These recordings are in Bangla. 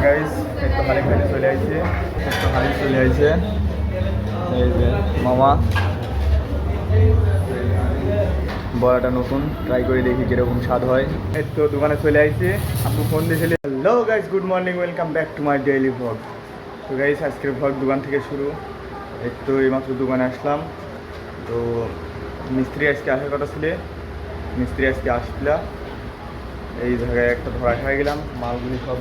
গাইস একটু হালিম খাইতে চলে আইছে, এই যে মামা বড়াটা নতুন ট্রাই করে দেখি কিরকম স্বাদ হয়। এই তো দোকানে চলে আইছে, আপু ফোন দিয়েছিলে। Hello guys, good morning, welcome back to my daily vlog. তো গাইস আজকের ভ্লগ দোকান থেকে শুরু। এই তো এইমাত্র দোকানে আসলাম। তো মিস্ত্রি আজকে আসার কথা ছিল, মিস্ত্রি আজকে আসছিল। এই জায়গায় একটা ধরা খাই গেলাম, মালগুলি সব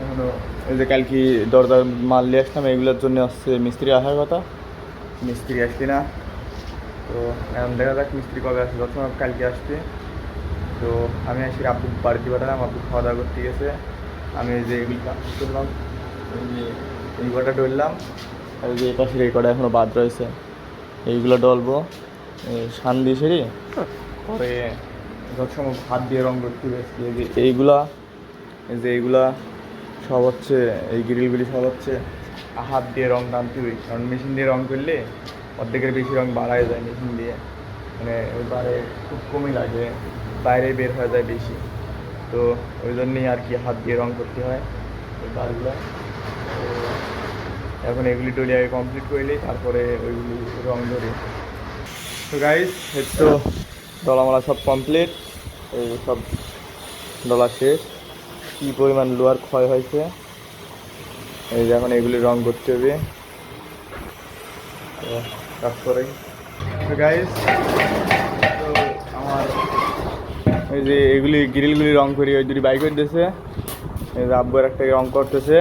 এখনো এই যে কালকে দরদার মাল নিয়ে আসলাম, এইগুলোর জন্য আসছে মিস্ত্রি আসার কথা, মিস্ত্রি আসছে না। তো এখন দেখা যাক মিস্ত্রি কবে আসবে, যখন কালকে আসবে। তো আমি আসি আব্বু বাড়িতে পাঠালাম, আব্বু খাওয়া দাওয়া করতে গেছে। আমি এই যে এগুলি করলাম, এই কটা ডললাম, আর যে এই পাশের এই কটা এখনও বাদ রয়েছে, এইগুলো ডলবো শান দিয়ে সেরি। পরে যত সময় হাত দিয়ে রঙ করতে গেছি, এইগুলা এই যে এইগুলা সব হচ্ছে, এই গ্রিলগুলি সব হচ্ছে হাত দিয়ে রঙ টানতে হবে, কারণ মেশিন দিয়ে রঙ করলে অর্ধেকের বেশি রঙ বাড়ায় যায় মেশিন দিয়ে, মানে এবারে খুব কমই লাগে, বাইরে বের হয়ে যায় বেশি। তো ওই জন্যই আর কি হাত দিয়ে রঙ করতে হয় ওই বারগুলো। তো এখন এগুলি ডলি আগে কমপ্লিট করলেই তারপরে ওইগুলি রঙ ধরি। তো গাইস এই তো ডলামালা সব কমপ্লিট, এই সব ডলা শেষ। কী পরিমাণ লোহার ক্ষয় হয়েছে, এই যে এখন এগুলি রং করতে হবে। তো তারপরে গাইস তো আমার এই যে এগুলি গ্রিলগুলি রং করি, ওই দুটি বাইক করতেছে, এই যে আব্বুর একটা রং করতেছে,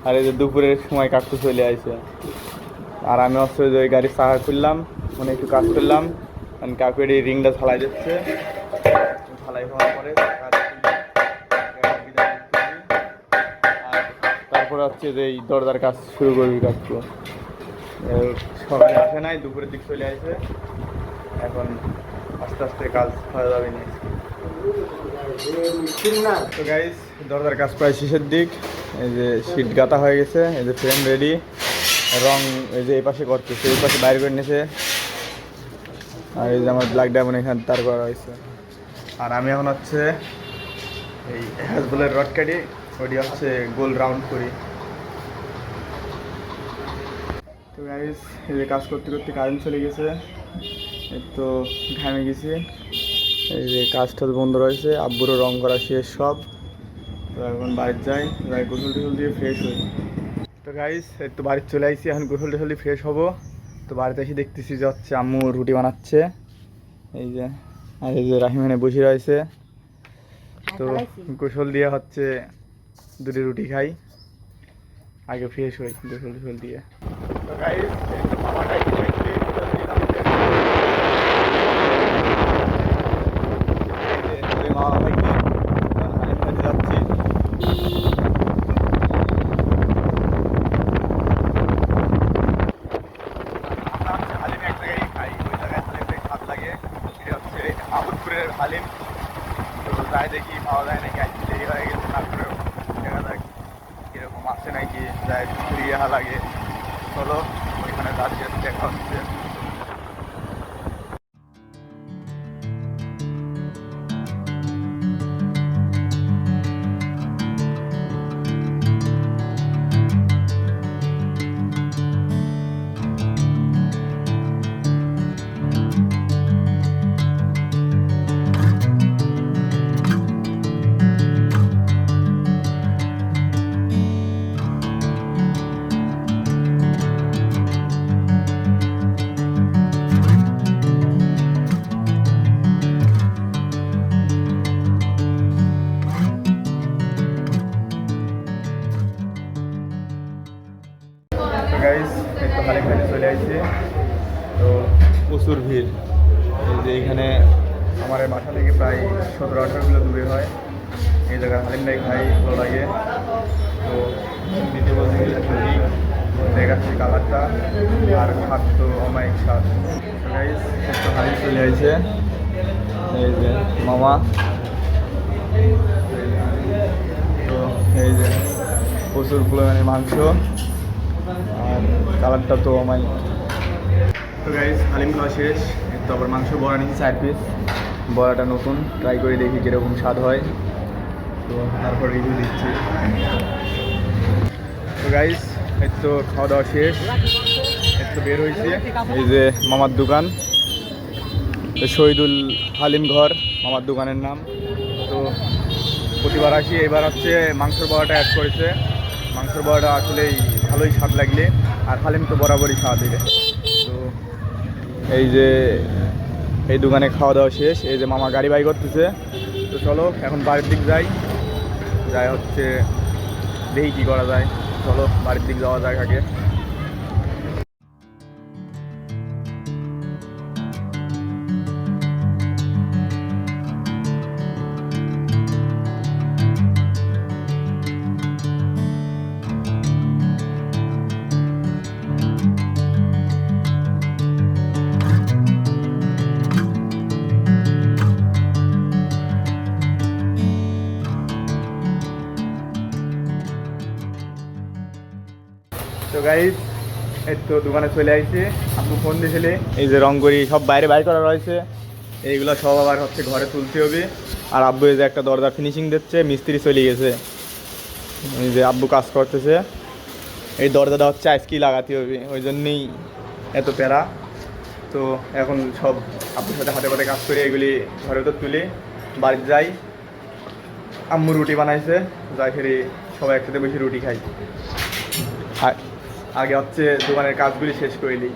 আর এই যে দুপুরের সময় কাটতে চলে আসে। আর আমি হচ্ছে যে ওই গাড়ির চাকা খুললাম, মানে একটু কাজ করলাম, কারণ কাকুর এই রিংটা ঝালাই দিচ্ছে, ঝালাই হওয়ার পরে তারপরে হচ্ছে যে এই দরজার কাজ শুরু করবি। কাজটা সকালে আসে নাই, দুপুরের দিক চলে আসে, এখন আস্তে আস্তে কাজ হয়ে যাবে না। তো গাইস দরজার কাজ প্রায় শেষের দিক, এই যে সিট গাঁথা হয়ে গেছে, এই যে ফ্রেম রেডি, রং এই যে এই পাশে করতেছে, এই পাশে বাইরে করে নিয়েছে, আর এই যে আমার ব্ল্যাক ডায়মন্ড এখানে তার করা হয়েছে। আর আমি এখন হচ্ছে এই হ্যাজবলের রড কাটি, ওটি হচ্ছে গোল রাউন্ড করি। তো গাইস এই যে কাজ করতে করতে কারেন্ট চলে গেছে, একটু ঘামে গেছি, এই যে কাজটা বন্ধ রয়েছে, আব্বুরও রং করা শেষ সব। তো এখন বাড়িতে যাই, গোসল টোসল দিয়ে ফ্রেশ হই। তো গাইস একটু বাড়িতে চলে আসছি, এখন গোসল টোসল দিয়ে ফ্রেশ হবো। তো বাড়িতে এসে দেখতেছি যে হচ্ছে আম্মু রুটি বানাচ্ছে, এই যে, আর এই যে রাহিম এখানে বসে রয়েছে। তো গোসল দিয়ে হচ্ছে দুটি রুটি খাই, আগে ফ্রেশ হই গোসল টোসল দিয়ে। তো গাইস হালিম, তো যাই দেখি পাওয়া যায় নাকি, আজকে দেরি হয়ে গেছে, তারপরে দেখা যাক কীরকম আসে নাকি, যাই ফিরিয়ে লাগে। চলো ওইখানে দাঁড়িয়ে দেখা হচ্ছে। গাইস একটু হালিম খাইতে চলে আসছে, তো প্রচুর ভিড়। এই যে এইখানে আমার বাসা থেকে প্রায় 17-18 কিলো দূরে হয়, এই জায়গায় হালিমটাই খাই, ভালো লাগে। তো দ্বিতীয় বলতে গেলে সত্যি দেখাচ্ছি কালারটা, আর খাদ তো অমায়িক স্বাদ। গাইস একটু হালিম চলে আসছে, এই যে মামা, তো এই যে প্রচুর পরিমাণে মাংস, আর কালারটা তো আমার। তো গাইস হালিম খাওয়া শেষ, একটু আবার মাংস বড়া নিয়েছি 4 পিস, বড়াটা নতুন ট্রাই করে দেখি কীরকম স্বাদ হয়, তো তারপর রিভিউ দিচ্ছি। গাইস এই তো খাওয়া দাওয়া শেষ, এই তো বের হয়েছে। এই যে মামার দোকান, শহীদুল হালিম ঘর মামার দোকানের নাম। তো প্রতিবার আসি, এবার হচ্ছে মাংসের বড়াটা অ্যাড করেছে। মাংসের বড়াটা আসলেই ভালোই স্বাদ লাগলে, আর হালিম তো বরাবরই স্বাদ দিলে। তো এই যে এই দোকানে খাওয়া দাওয়া শেষ, এই যে মামা গাড়ি বাই করতেছে। তো চলো এখন বাড়ির দিক যাই, হচ্ছে দেখি কী করা যায়। চলো বাড়ির দিক যাওয়া যাক আগে। তো গাইস এই তো দোকানে চলে আসছে, আপু ফোন দিয়েছিলে। এই যে রংগরি সব বাইরে বাইর করা রয়েছে, এইগুলো সব আবার হচ্ছে ঘরে তুলতে হবে। আর আব্বু এই যে একটা দরজা ফিনিশিং দিচ্ছে, মিস্ত্রি চলে গেছে। এই যে আব্বু কাজ করতেছে, এই দরজাটা হচ্ছে আজকেই লাগাতে হবে, ওই জন্যেই এত প্যারা। তো এখন সব আব্বুর সাথে হাতে পাতে কাজ করে এগুলি ঘরে তো তুলে বাড়িতে যাই। আম্মু রুটি বানাইছে, যাই ফেরি সবাই একসাথে বসে রুটি খাই। আগে হচ্ছে দোকানের কাজগুলি শেষ করে নিই।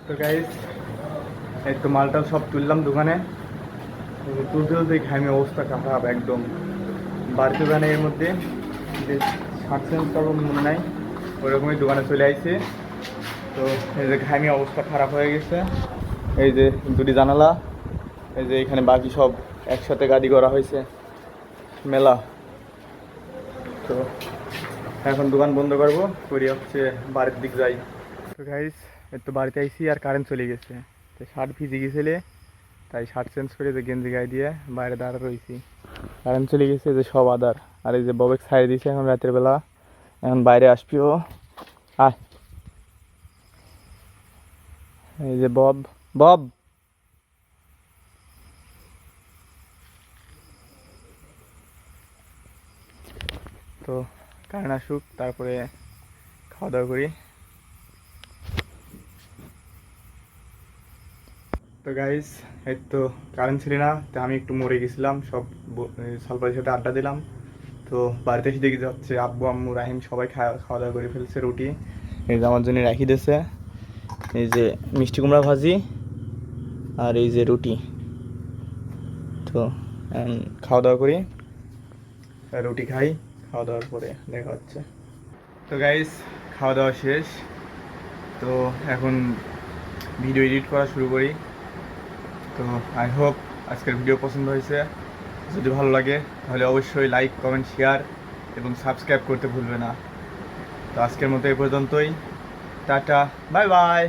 তো গাইস এই তো মালটা সব তুললাম দোকানে, তুলতে তুলতে ঘামে অবস্থা খারাপ একদম। বাড়িতে দোকানে এর মধ্যে যে শার্ট চেঞ্জ করবো মনে নাই, ওইরকমই দোকানে চলে আসছে। তো এই যে ঘামে অবস্থা খারাপ হয়ে গেছে। এই যে দুটি জানালা, এই যে এখানে বাকি সব একসাথে গাড়ি করা হয়েছে মেলা। তো এখন দোকান বন্ধ করবো, করি হচ্ছে বাড়ির দিক যাই। তো গাইস একটু বাড়িতে আইসি আর কারেন্ট চলে গেছে। তো শার্ট ভিজে গেছিলে, তাই শার্ট চেঞ্জ করে যে গেঞ্জি গায়ে দিয়ে বাইরে দাঁড়া রয়েছি। কারেন্ট চলে গেছে, যে সব আদার। আর এই যে ববেক ছাড়িয়ে দিয়েছে এখন রাতের বেলা, এখন বাইরে আসবিও। আয় এই যে বব বব তো কারেন্ট আসুক, তারপরে খাওয়া দাওয়া করি। তো গাইস এই তো কারেন্ট ছিল না, তো আমি একটু মরে গেছিলাম, সব সালপারের সাথে আড্ডা দিলাম। তো বাড়িতে এসে দেখি যাচ্ছে আব্বু আম্মু রাহিম সবাই খাওয়া দাওয়া করে ফেলছে। রুটি এই যে আমার জন্য রাখি দিয়েছে, এই যে মিষ্টি কুমড়া ভাজি আর এই যে রুটি। তো খাওয়া দাওয়া করি, রুটি খাই, খাওয়া দাওয়ার পরে দেখা হচ্ছে। তো গাইস খাওয়া দাওয়া শেষ, তো এখন ভিডিও এডিট করা শুরু করি। তো আই হোপ আজকের ভিডিও পছন্দ হয়েছে। যদি ভালো লাগে তাহলে অবশ্যই লাইক কমেন্ট শেয়ার এবং সাবস্ক্রাইব করতে ভুলবে না। তো আজকের মতো এ পর্যন্তই, টাটা বাই বাই।